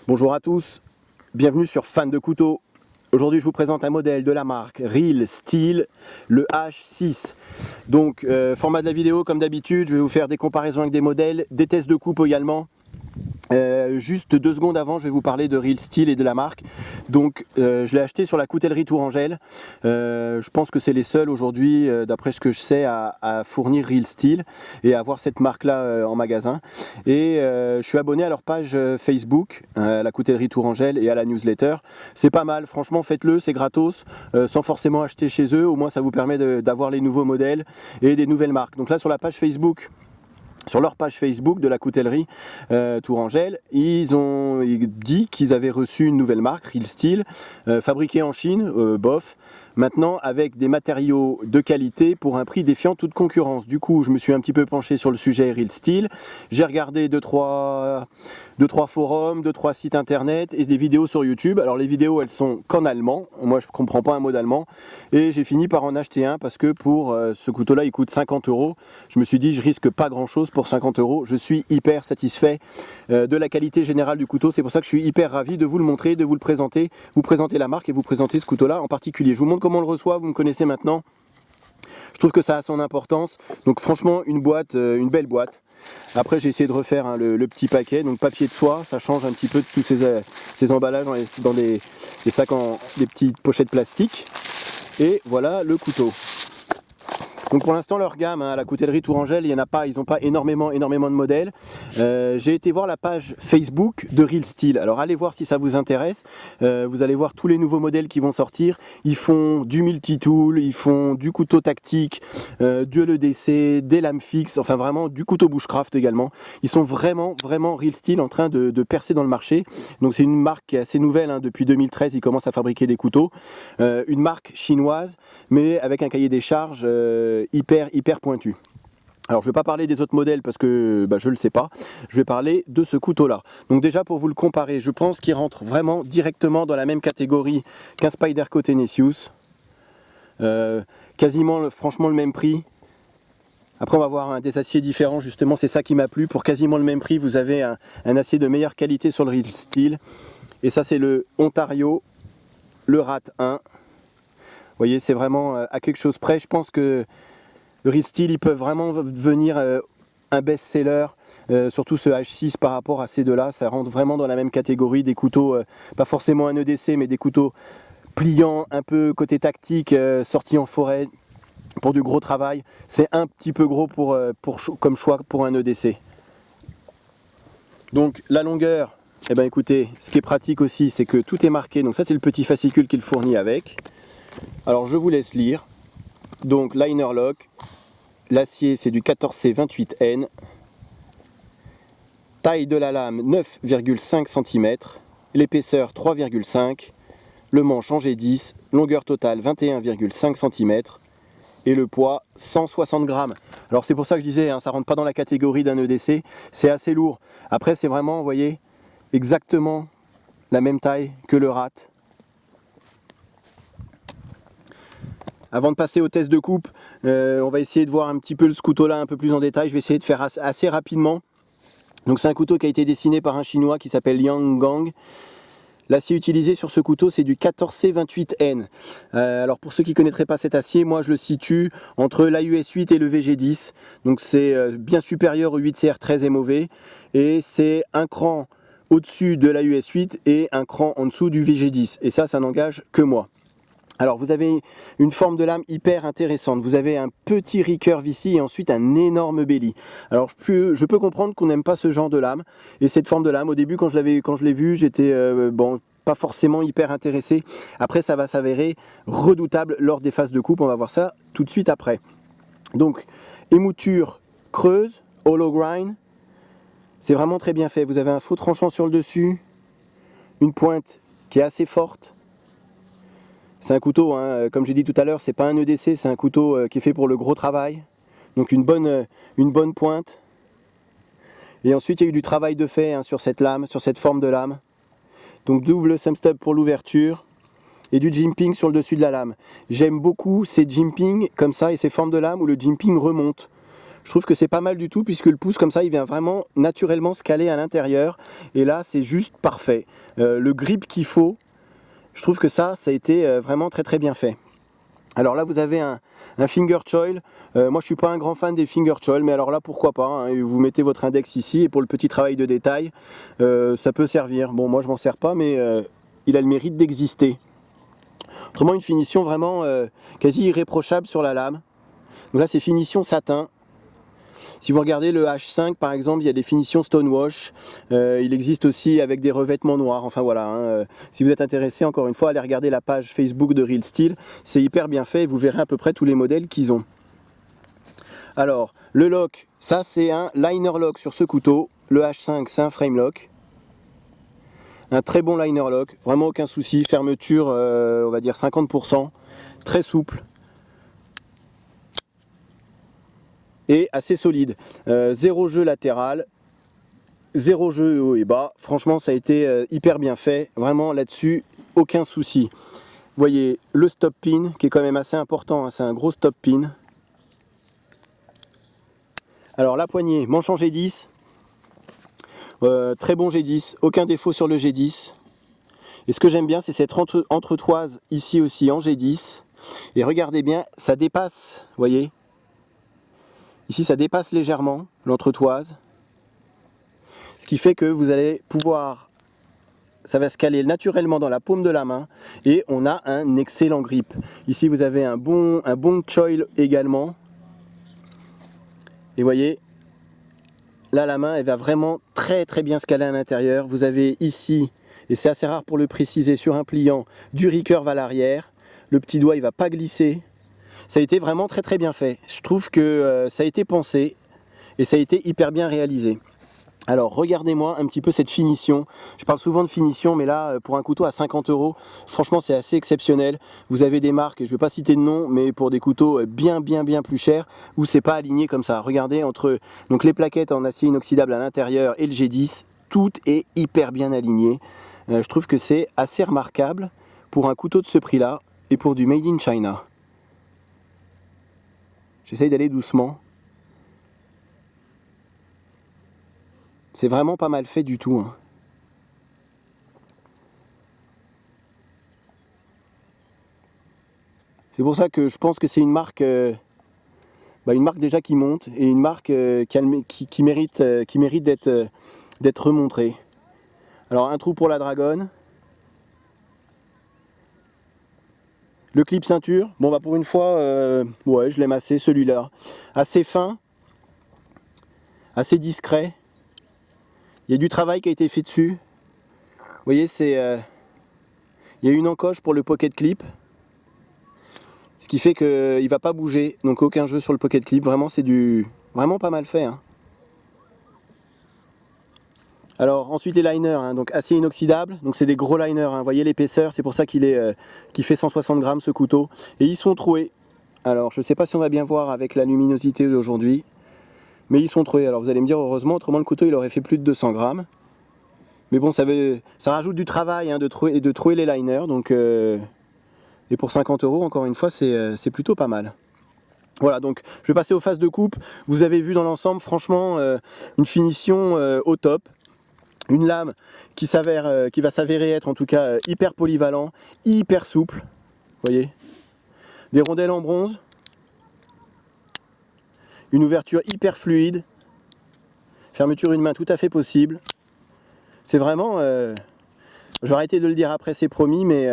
Bonjour à tous, bienvenue sur Fan de couteaux. Aujourd'hui je vous présente un modèle de la marque Real Steel, le H6. Donc format de la vidéo comme d'habitude, je vais vous faire des comparaisons avec des modèles, des tests de coupe également. Juste 2 secondes avant, je vais vous parler de Real Steel et de la marque. Donc je l'ai acheté sur la coutellerie Tourangelle. Je pense que c'est les seuls aujourd'hui, d'après ce que je sais, à fournir Real Steel et à avoir cette marque-là en magasin. Et je suis abonné à leur page Facebook, à la coutellerie Tourangelle et à la newsletter. C'est pas mal, franchement faites-le, c'est gratos, sans forcément acheter chez eux. Au moins ça vous permet d'avoir les nouveaux modèles et des nouvelles marques. Donc là sur la page Facebook, sur leur page Facebook de la coutellerie Tourangelle, ils ont dit qu'ils avaient reçu une nouvelle marque, Real Steel, fabriquée en Chine, bof, maintenant avec des matériaux de qualité pour un prix défiant toute concurrence. Du coup, je me suis un petit peu penché sur le sujet Real Steel, j'ai regardé 2-3 forums, 2-3 sites internet et des vidéos sur YouTube. Alors les vidéos, elles sont qu'en allemand, moi je ne comprends pas un mot d'allemand, et j'ai fini par en acheter un parce que pour ce couteau-là, il coûte 50 €. Je me suis dit, je risque pas grand-chose pour 50 €. Je suis hyper satisfait de la qualité générale du couteau. C'est pour ça que je suis hyper ravi de vous le montrer, de vous le présenter, vous présenter la marque et vous présenter ce couteau-là en particulier. Je vous montre comment on le reçoit, vous me connaissez maintenant. Je trouve que ça a son importance. Donc franchement, une boîte, une belle boîte. Après, j'ai essayé de refaire le petit paquet, donc papier de soie, ça change un petit peu de tous ces emballages dans des sacs, des petites pochettes plastiques. Et voilà le couteau. Donc pour l'instant leur gamme, à la coutellerie Tourangelle, il y en a pas, ils n'ont pas énormément de modèles. J'ai été voir la page Facebook de Real Steel. Alors allez voir si ça vous intéresse. Vous allez voir tous les nouveaux modèles qui vont sortir. Ils font du multi-tool, ils font du couteau tactique, de l'EDC, des lames fixes, enfin vraiment du couteau bushcraft également. Ils sont vraiment Real Steel en train de percer dans le marché. Donc c'est une marque qui est assez nouvelle, hein. Depuis 2013 ils commencent à fabriquer des couteaux. Une marque chinoise mais avec un cahier des charges hyper pointu. Alors je ne vais pas parler des autres modèles parce que je ne le sais pas, je vais parler de ce couteau là. Donc déjà pour vous le comparer, je pense qu'il rentre vraiment directement dans la même catégorie qu'un Spyderco Tenesius. Quasiment franchement le même prix. Après on va voir des aciers différents, justement c'est ça qui m'a plu. Pour quasiment le même prix vous avez un acier de meilleure qualité sur le Real Steel. Et ça c'est le Ontario, le RAT 1. Vous voyez, c'est vraiment à quelque chose près. Je pense que le Real Steel, ils peuvent vraiment devenir un best-seller, surtout ce H6 par rapport à ces deux-là. Ça rentre vraiment dans la même catégorie, des couteaux, pas forcément un EDC, mais des couteaux pliants, un peu côté tactique, sortis en forêt, pour du gros travail. C'est un petit peu gros comme choix pour un EDC. Donc la longueur, eh ben, écoutez, ce qui est pratique aussi, c'est que tout est marqué. Donc ça, c'est le petit fascicule qu'il fournit avec. Alors je vous laisse lire. Donc liner lock, l'acier c'est du 14C28N, taille de la lame 9,5 cm, l'épaisseur 3,5, le manche en G10, longueur totale 21,5 cm et le poids 160 grammes. Alors c'est pour ça que je disais, hein, ça rentre pas dans la catégorie d'un EDC, c'est assez lourd. Après c'est vraiment, vous voyez, exactement la même taille que le RAT. Avant de passer au test de coupe, on va essayer de voir un petit peu ce couteau-là un peu plus en détail. Je vais essayer de faire assez rapidement. Donc c'est un couteau qui a été dessiné par un chinois qui s'appelle Yang Gang. L'acier utilisé sur ce couteau, c'est du 14C28N. Alors pour ceux qui ne connaîtraient pas cet acier, moi je le situe entre l'AUS 8 et le VG10. Donc c'est bien supérieur au 8CR13 MOV. Et c'est un cran au-dessus de l'AUS 8 et un cran en dessous du VG10. Et ça n'engage que moi. Alors vous avez une forme de lame hyper intéressante, vous avez un petit recurve ici et ensuite un énorme belly. Alors je peux comprendre qu'on n'aime pas ce genre de lame et cette forme de lame. Au début quand je l'ai vu, j'étais pas forcément hyper intéressé. Après ça va s'avérer redoutable lors des phases de coupe, on va voir ça tout de suite après. Donc émouture creuse, hollow grind, c'est vraiment très bien fait. Vous avez un faux tranchant sur le dessus, une pointe qui est assez forte. C'est un couteau, hein, comme j'ai dit tout à l'heure, c'est pas un EDC, c'est un couteau qui est fait pour le gros travail. Donc une bonne pointe. Et ensuite il y a eu du travail de fait, hein, sur cette lame, sur cette forme de lame. Donc double thumb stub pour l'ouverture et du jimping sur le dessus de la lame. J'aime beaucoup ces jimping comme ça et ces formes de lame où le jimping remonte. Je trouve que c'est pas mal du tout puisque le pouce comme ça il vient vraiment naturellement se caler à l'intérieur et là c'est juste parfait. Le grip qu'il faut, je trouve que ça a été vraiment très bien fait. Alors là vous avez un finger choil. Moi je suis pas un grand fan des finger choil, mais alors là pourquoi pas, hein. Vous mettez votre index ici et pour le petit travail de détail ça peut servir. Bon moi je m'en sers pas, mais il a le mérite d'exister. Autrement une finition vraiment quasi irréprochable sur la lame. Donc là c'est finition satin. Si vous regardez le H5 par exemple, il y a des finitions stonewash. Il existe aussi avec des revêtements noirs. Enfin voilà, hein. Si vous êtes intéressé, encore une fois, allez regarder la page Facebook de Real Steel. C'est hyper bien fait et vous verrez à peu près tous les modèles qu'ils ont. Alors, le lock, ça c'est un liner lock sur ce couteau. Le H5 c'est un frame lock. Un très bon liner lock, vraiment aucun souci. Fermeture, on va dire 50%. Très souple. Et assez solide. Zéro jeu latéral, zéro jeu haut et bas. Franchement ça a été hyper bien fait, vraiment là-dessus aucun souci. Vous voyez le stop pin qui est quand même assez important, hein. C'est un gros stop pin. Alors la poignée, manche en G10, très bon G10, aucun défaut sur le G10. Et ce que j'aime bien c'est cette entretoise ici aussi en G10. Et regardez bien, ça dépasse, vous voyez. Ici ça dépasse légèrement l'entretoise, ce qui fait que vous allez pouvoir, ça va se caler naturellement dans la paume de la main et on a un excellent grip. Ici vous avez un bon choil également. Et voyez, là la main elle va vraiment très bien se caler à l'intérieur. Vous avez ici, et c'est assez rare pour le préciser sur un pliant, du recurve à l'arrière. Le petit doigt il va pas glisser. Ça a été vraiment très bien fait. Je trouve que ça a été pensé et ça a été hyper bien réalisé. Alors regardez-moi un petit peu cette finition. Je parle souvent de finition, mais là pour un couteau à 50 €, franchement c'est assez exceptionnel. Vous avez des marques, je ne vais pas citer de nom, mais pour des couteaux bien plus chers, où c'est pas aligné comme ça. Regardez entre donc les plaquettes en acier inoxydable à l'intérieur et le G10, tout est hyper bien aligné. Je trouve que c'est assez remarquable pour un couteau de ce prix-là et pour du Made in China. J'essaye d'aller doucement. C'est vraiment pas mal fait du tout, hein. C'est pour ça que je pense que c'est une marque déjà qui monte et une marque qui mérite d'être remontrée. Alors un trou pour la dragonne. Le clip ceinture, bon bah pour une fois, ouais je l'aime assez celui-là. Assez fin, assez discret. Il y a du travail qui a été fait dessus. Vous voyez, il y a une encoche pour le pocket clip. Ce qui fait qu'il ne va pas bouger. Donc aucun jeu sur le pocket clip. Vraiment, c'est vraiment pas mal fait, hein. Alors ensuite les liners, hein, donc acier inoxydable. Donc c'est des gros liners, hein. Vous voyez l'épaisseur, c'est pour ça qu'il fait 160 grammes ce couteau. Et ils sont troués. Alors je ne sais pas si on va bien voir avec la luminosité d'aujourd'hui. Mais ils sont troués. Alors vous allez me dire heureusement, autrement le couteau il aurait fait plus de 200 grammes. Mais bon, ça rajoute du travail, hein, de trouer les liners. Donc, et pour 50 €, encore une fois, c'est plutôt pas mal. Voilà, donc je vais passer aux phases de coupe. Vous avez vu dans l'ensemble, franchement, une finition au top. Une lame qui va s'avérer être en tout cas hyper polyvalent, hyper souple. Vous voyez, des rondelles en bronze. Une ouverture hyper fluide. Fermeture une main tout à fait possible. C'est vraiment, je vais arrêter de le dire après, c'est promis, mais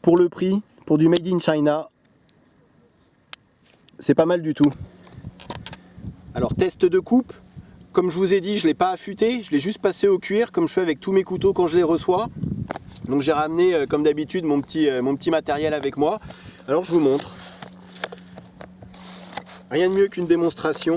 pour le prix, pour du Made in China, c'est pas mal du tout. Alors test de coupe, comme je vous ai dit, je ne l'ai pas affûté, je l'ai juste passé au cuir, comme je fais avec tous mes couteaux quand je les reçois. Donc j'ai ramené, comme d'habitude, mon petit matériel avec moi. Alors je vous montre. Rien de mieux qu'une démonstration.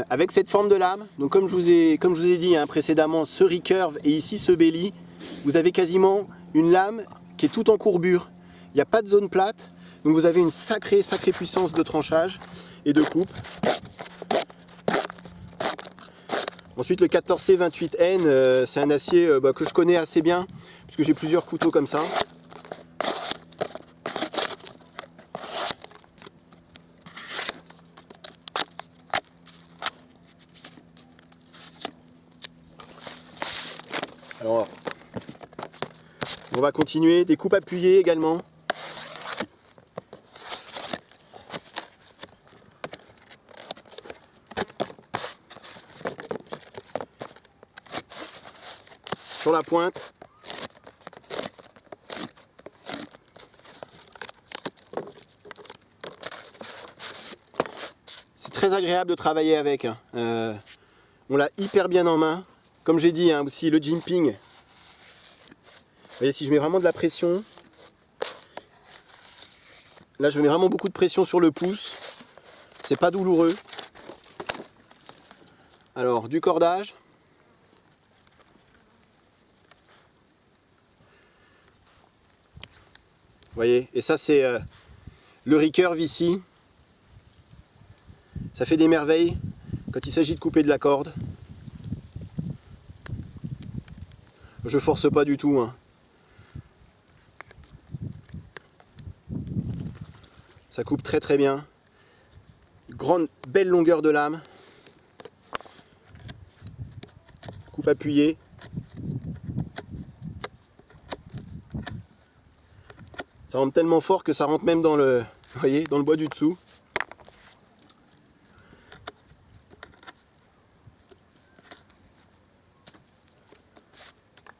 Avec cette forme de lame, donc comme je vous ai dit hein, précédemment, ce recurve et ici ce belly, vous avez quasiment une lame qui est toute en courbure. Il n'y a pas de zone plate, donc vous avez une sacrée puissance de tranchage et de coupe. Ensuite le 14C28N, c'est un acier que je connais assez bien, puisque j'ai plusieurs couteaux comme ça. Alors, on va continuer, des coupes appuyées également. Sur la pointe. C'est très agréable de travailler avec. On l'a hyper bien en main. Comme j'ai dit, aussi le jimping. Vous voyez, si je mets vraiment de la pression, là je mets vraiment beaucoup de pression sur le pouce. C'est pas douloureux. Alors, du cordage. Vous voyez, et ça c'est le recurve ici. Ça fait des merveilles quand il s'agit de couper de la corde. Je force pas du tout. Ça coupe très très bien. Grande, belle longueur de lame. Coupe appuyée. Ça rentre tellement fort que ça rentre même dans le, vous voyez, dans le bois du dessous.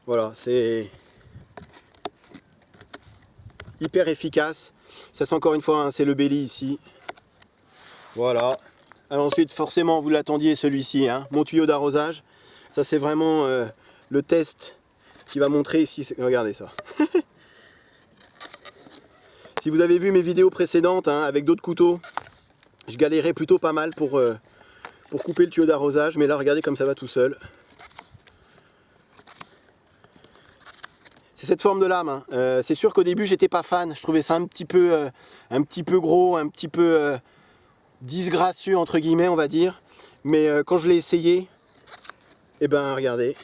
Voilà, c'est hyper efficace. Ça c'est encore une fois, c'est le belly ici. Voilà. Alors ensuite, forcément, vous l'attendiez celui-ci, mon tuyau d'arrosage. Ça c'est vraiment le test qui va montrer ici. Regardez ça. Si vous avez vu mes vidéos précédentes avec d'autres couteaux, je galérais plutôt pas mal pour couper le tuyau d'arrosage, mais là regardez comme ça va tout seul. C'est cette forme de lame. C'est sûr qu'au début j'étais pas fan, je trouvais ça un petit peu gros, un petit peu disgracieux entre guillemets on va dire. Mais quand je l'ai essayé, et ben regardez,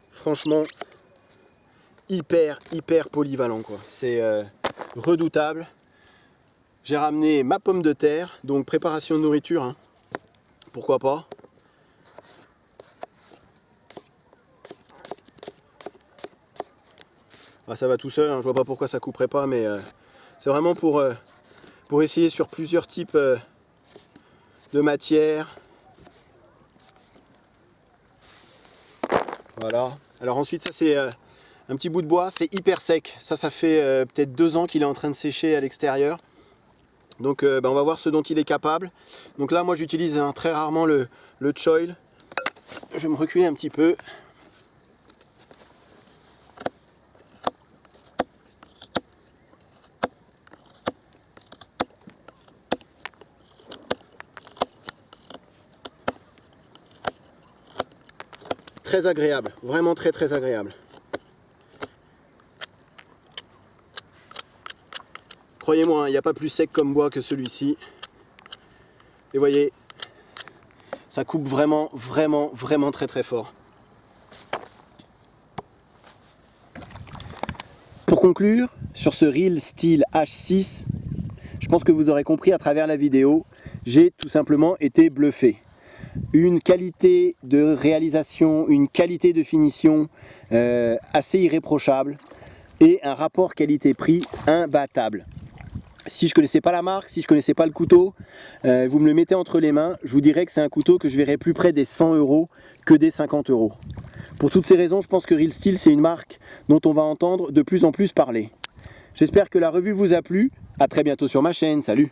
franchement hyper polyvalent quoi. C'est redoutable. J'ai ramené ma pomme de terre, donc préparation de nourriture, pourquoi pas. Ah, ça va tout seul, je vois pas pourquoi ça couperait pas, mais c'est vraiment pour essayer sur plusieurs types de matières. Voilà. Alors ensuite ça c'est un petit bout de bois, c'est hyper sec. Ça fait peut-être 2 ans qu'il est en train de sécher à l'extérieur. Donc on va voir ce dont il est capable. Donc là moi j'utilise très rarement le choil. Je vais me reculer un petit peu. Très agréable, vraiment très agréable. Croyez-moi, il n'y a pas plus sec comme bois que celui-ci. Et voyez, ça coupe vraiment très fort. Pour conclure, sur ce Real Steel H6, je pense que vous aurez compris à travers la vidéo, j'ai tout simplement été bluffé. Une qualité de réalisation, une qualité de finition assez irréprochable et un rapport qualité-prix imbattable. Si je ne connaissais pas la marque, si je ne connaissais pas le couteau, vous me le mettez entre les mains, je vous dirais que c'est un couteau que je verrai plus près des 100 € que des 50 €. Pour toutes ces raisons, je pense que Real Steel, c'est une marque dont on va entendre de plus en plus parler. J'espère que la revue vous a plu. À très bientôt sur ma chaîne. Salut!